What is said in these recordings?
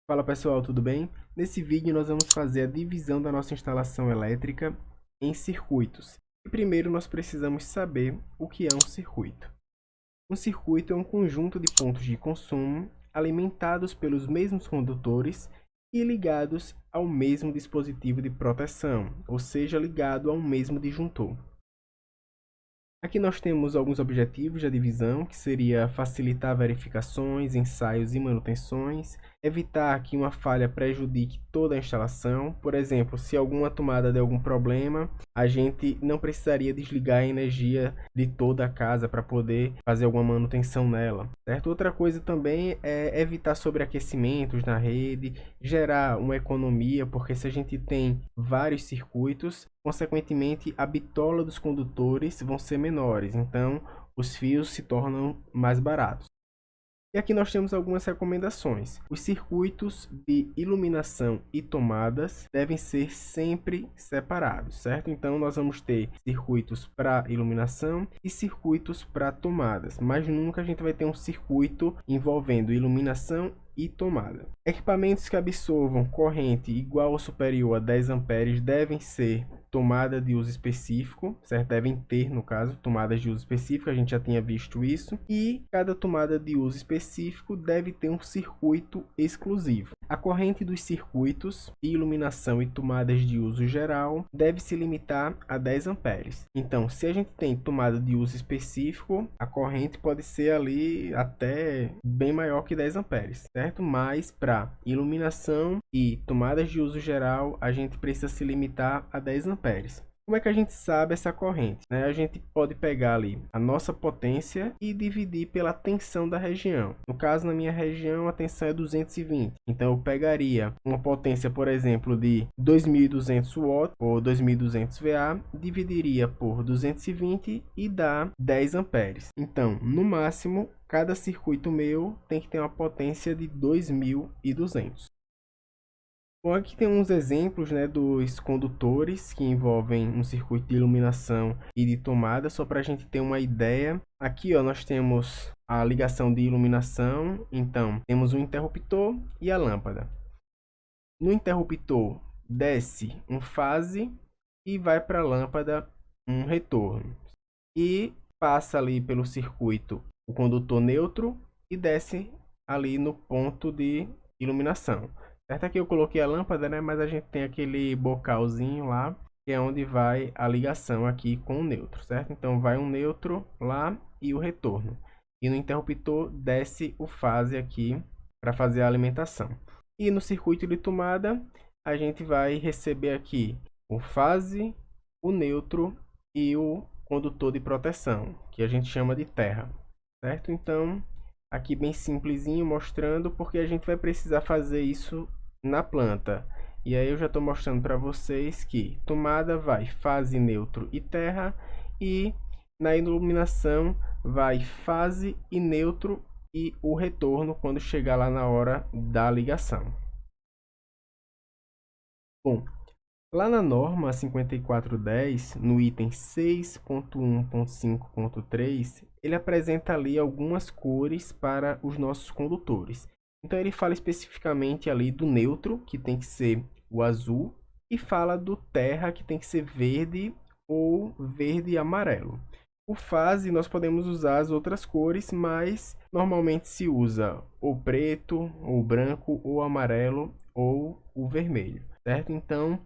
Fala pessoal, tudo bem? Nesse vídeo nós vamos fazer a divisão da nossa instalação elétrica em circuitos. E primeiro nós precisamos saber o que é um circuito. Um circuito é um conjunto de pontos de consumo alimentados pelos mesmos condutores e ligados ao mesmo dispositivo de proteção, ou seja, ligado a um mesmo disjuntor. Aqui nós temos alguns objetivos da divisão, que seria facilitar verificações, ensaios e manutenções, evitar que uma falha prejudique toda a instalação. Por exemplo, se alguma tomada der algum problema, a gente não precisaria desligar a energia de toda a casa para poder fazer alguma manutenção nela, certo? Outra coisa também é evitar sobreaquecimentos na rede, gerar uma economia, porque se a gente tem vários circuitos, consequentemente, a bitola dos condutores vão ser menores, então os fios se tornam mais baratos. E aqui nós temos algumas recomendações. Os circuitos de iluminação e tomadas devem ser sempre separados, certo? Então nós vamos ter circuitos para iluminação e circuitos para tomadas, mas nunca a gente vai ter um circuito envolvendo iluminação e tomada. Equipamentos que absorvam corrente igual ou superior a 10 amperes devem ser tomada de uso específico, certo? Devem ter, no caso, tomadas de uso específico, a gente já tinha visto isso. E cada tomada de uso específico deve ter um circuito exclusivo. A corrente dos circuitos de iluminação e tomadas de uso geral deve se limitar a 10 amperes. Então, se a gente tem tomada de uso específico, a corrente pode ser ali até bem maior que 10 amperes, certo? Mas para iluminação e tomadas de uso geral, a gente precisa se limitar a 10 amperes. Como é que a gente sabe essa corrente? A gente pode pegar ali a nossa potência e dividir pela tensão da região. No caso, na minha região, a tensão é 220. Então, eu pegaria uma potência, por exemplo, de 2.200 watts ou 2.200 VA, dividiria por 220 e dá 10 amperes. Então, no máximo, cada circuito meu tem que ter uma potência de 2.200. Bom, aqui tem uns exemplos, né, dos condutores que envolvem um circuito de iluminação e de tomada, só para a gente ter uma ideia. Aqui, ó, nós temos a ligação de iluminação, então temos o interruptor e a lâmpada. No interruptor desce um fase e vai para a lâmpada um retorno. E passa ali pelo circuito o condutor neutro e desce ali no ponto de iluminação. Certo? Aqui eu coloquei a lâmpada, né? Mas a gente tem aquele bocalzinho lá, que é onde vai a ligação aqui com o neutro, certo? Então vai um neutro lá e o retorno. E no interruptor desce o fase aqui para fazer a alimentação. E no circuito de tomada, a gente vai receber aqui o fase, o neutro e o condutor de proteção, que a gente chama de terra, certo? Então, aqui bem simplesinho mostrando, porque a gente vai precisar fazer isso na planta. E aí eu já estou mostrando para vocês que tomada vai fase, neutro e terra, e na iluminação vai fase e neutro e o retorno quando chegar lá na hora da ligação. Bom, lá na norma 5410, no item 6.1.5.3, ele apresenta ali algumas cores para os nossos condutores. Então ele fala especificamente ali do neutro, que tem que ser o azul, e fala do terra, que tem que ser verde ou verde e amarelo. O fase nós podemos usar as outras cores, mas normalmente se usa ou preto, ou branco, ou amarelo, ou o vermelho, certo? Então,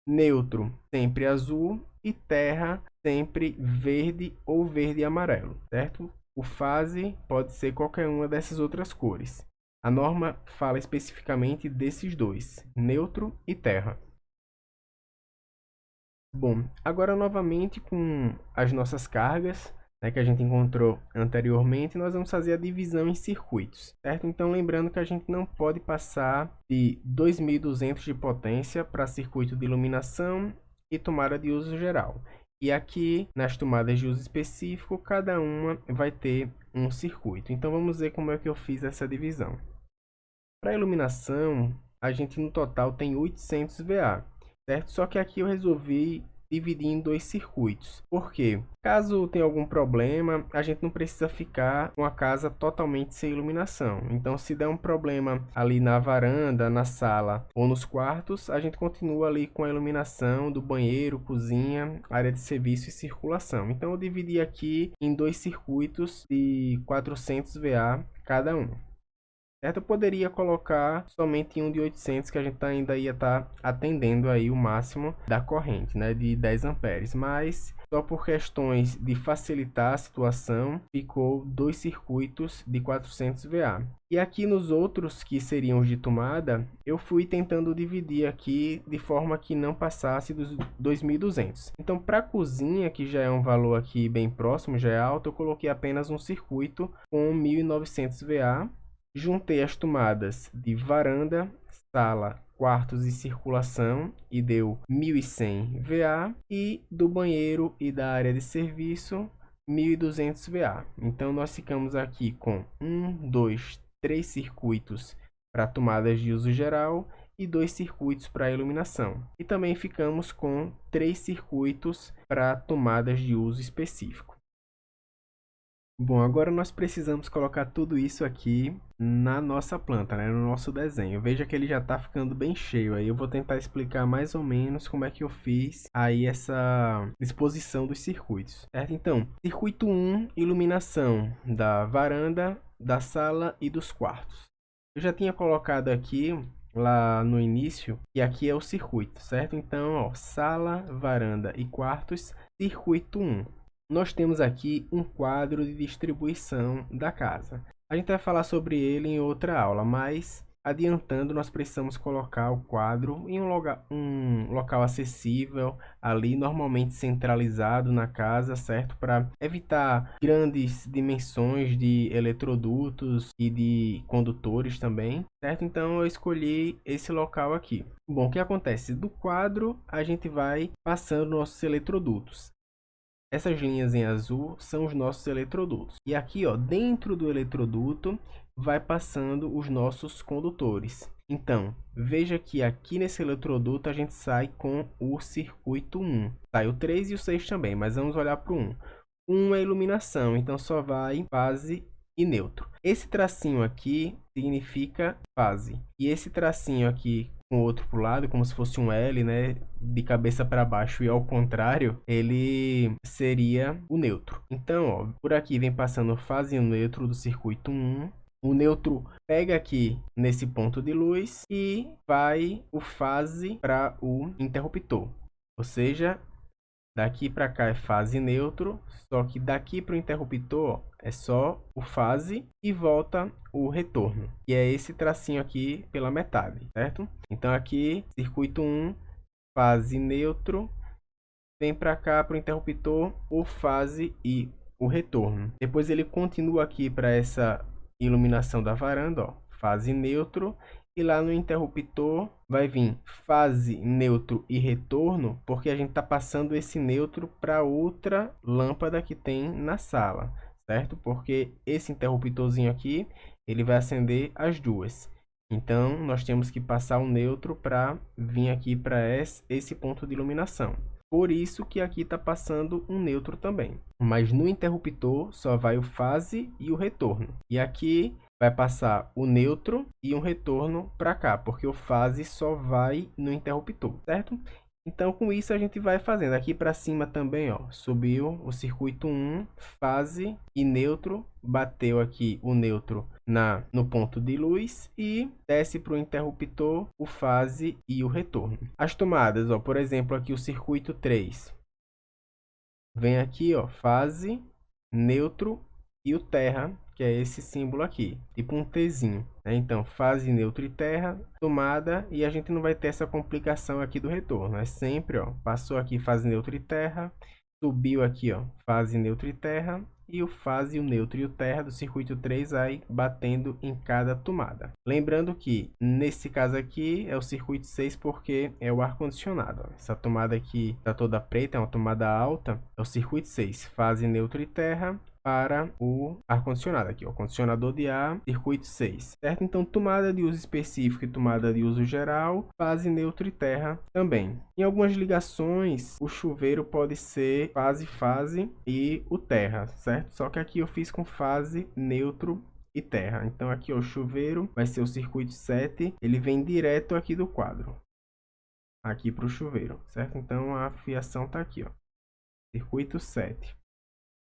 neutro sempre azul e terra sempre verde ou verde e amarelo, certo? O fase pode ser qualquer uma dessas outras cores. A norma fala especificamente desses dois, neutro e terra. Bom, agora novamente com as nossas cargas, né, que a gente encontrou anteriormente, nós vamos fazer a divisão em circuitos, certo? Então lembrando que a gente não pode passar de 2.200 de potência para circuito de iluminação e tomada de uso geral. E aqui nas tomadas de uso específico, cada uma vai ter um circuito. Então vamos ver como é que eu fiz essa divisão. Para iluminação, a gente no total tem 800 VA, certo? Só que aqui eu resolvi dividir em dois circuitos. Por quê? Caso tenha algum problema, a gente não precisa ficar com a casa totalmente sem iluminação. Então, se der um problema ali na varanda, na sala ou nos quartos, a gente continua ali com a iluminação do banheiro, cozinha, área de serviço e circulação. Então, eu dividi aqui em dois circuitos de 400 VA cada um. Certo? Eu poderia colocar somente um de 800, que a gente ainda ia estar atendendo aí o máximo da corrente, né, de 10 amperes, mas só por questões de facilitar a situação, ficou dois circuitos de 400 VA. E aqui nos outros, que seriam os de tomada, eu fui tentando dividir aqui de forma que não passasse dos 2.200. Então, para a cozinha, que já é um valor aqui bem próximo, já é alto, eu coloquei apenas um circuito com 1.900 VA. Juntei as tomadas de varanda, sala, quartos e circulação e deu 1.100 VA, e do banheiro e da área de serviço 1.200 VA. Então nós ficamos aqui com 3 circuitos para tomadas de uso geral e 2 circuitos para iluminação. E também ficamos com 3 circuitos para tomadas de uso específico. Bom, agora nós precisamos colocar tudo isso aqui na nossa planta, né, no nosso desenho. Veja que ele já está ficando bem cheio. Aí eu vou tentar explicar mais ou menos como é que eu fiz aí essa disposição dos circuitos, certo? Então, circuito 1, iluminação da varanda, da sala e dos quartos. Eu já tinha colocado aqui lá no início, e aqui é o circuito, certo? Então, ó, sala, varanda e quartos, circuito 1. Nós temos aqui um quadro de distribuição da casa. A gente vai falar sobre ele em outra aula, mas adiantando, nós precisamos colocar o quadro em um local acessível, ali normalmente centralizado na casa, certo? Para evitar grandes dimensões de eletrodutos e de condutores também, certo? Então eu escolhi esse local aqui. Bom, o que acontece? Do quadro a gente vai passando nossos eletrodutos. Essas linhas em azul são os nossos eletrodutos. E aqui, ó, dentro do eletroduto, vai passando os nossos condutores. Então, veja que aqui nesse eletroduto a gente sai com o circuito 1. Sai o 3 e o 6 também, mas vamos olhar para o 1. 1 é iluminação, então só vai em fase e neutro. Esse tracinho aqui significa fase. E esse tracinho aqui com o outro pro lado, como se fosse um L, né, de cabeça para baixo e ao contrário, ele seria o neutro. Então, ó, por aqui vem passando fase e neutro do circuito 1. O neutro pega aqui nesse ponto de luz e vai o fase para o interruptor. Ou seja, daqui para cá é fase neutro, só que daqui para o interruptor é só o fase e volta o retorno. E é esse tracinho aqui pela metade, certo? Então aqui, circuito 1, fase neutro, vem para cá para o interruptor, o fase e o retorno. Depois ele continua aqui para essa iluminação da varanda, ó, fase neutro. E lá no interruptor vai vir fase, neutro e retorno, porque a gente está passando esse neutro para outra lâmpada que tem na sala, certo? Porque esse interruptorzinho aqui, ele vai acender as duas. Então, nós temos que passar o neutro para vir aqui para esse ponto de iluminação. Por isso que aqui está passando um neutro também. Mas no interruptor só vai o fase e o retorno. E aqui vai passar o neutro e um retorno para cá, porque o fase só vai no interruptor, certo? Então, com isso, a gente vai fazendo. Aqui para cima também, ó, subiu o circuito 1, fase e neutro, bateu aqui o neutro no ponto de luz e desce para o interruptor o fase e o retorno. As tomadas, ó, por exemplo, aqui o circuito 3. Vem aqui, ó, fase, neutro e o terra, que é esse símbolo aqui, tipo um Tzinho, né? Então, fase, neutro e terra, tomada, e a gente não vai ter essa complicação aqui do retorno. É sempre, ó, passou aqui fase, neutro e terra, subiu aqui, ó, fase, neutro e terra, e o fase, o neutro e o terra do circuito 3 vai batendo em cada tomada. Lembrando que, nesse caso aqui, é o circuito 6 porque é o ar-condicionado. Essa tomada aqui está toda preta, é uma tomada alta, é o circuito 6, fase, neutro e terra, para o ar-condicionado aqui, ó, condicionador de ar, circuito 6, certo? Então, tomada de uso específico e tomada de uso geral, fase, neutro e terra também. Em algumas ligações, o chuveiro pode ser fase e o terra, certo? Só que aqui eu fiz com fase, neutro e terra. Então, aqui, ó, o chuveiro vai ser o circuito 7, ele vem direto aqui do quadro, aqui para o chuveiro, certo? Então, a fiação tá aqui, ó, circuito 7.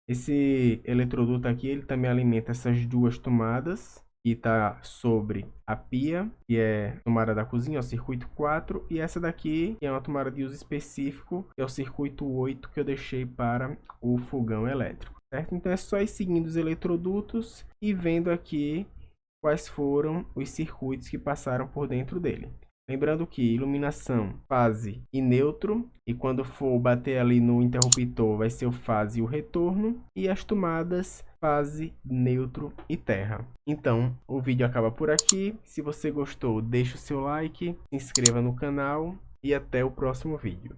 Esse eletroduto aqui, ele também alimenta essas duas tomadas, que está sobre a pia, que é a tomada da cozinha, o circuito 4, e essa daqui, que é uma tomada de uso específico, que é o circuito 8, que eu deixei para o fogão elétrico, certo? Então é só ir seguindo os eletrodutos e vendo aqui quais foram os circuitos que passaram por dentro dele. Lembrando que iluminação, fase e neutro, e quando for bater ali no interruptor vai ser o fase e o retorno, e as tomadas, fase, neutro e terra. Então, o vídeo acaba por aqui. Se você gostou, deixa o seu like, se inscreva no canal e até o próximo vídeo.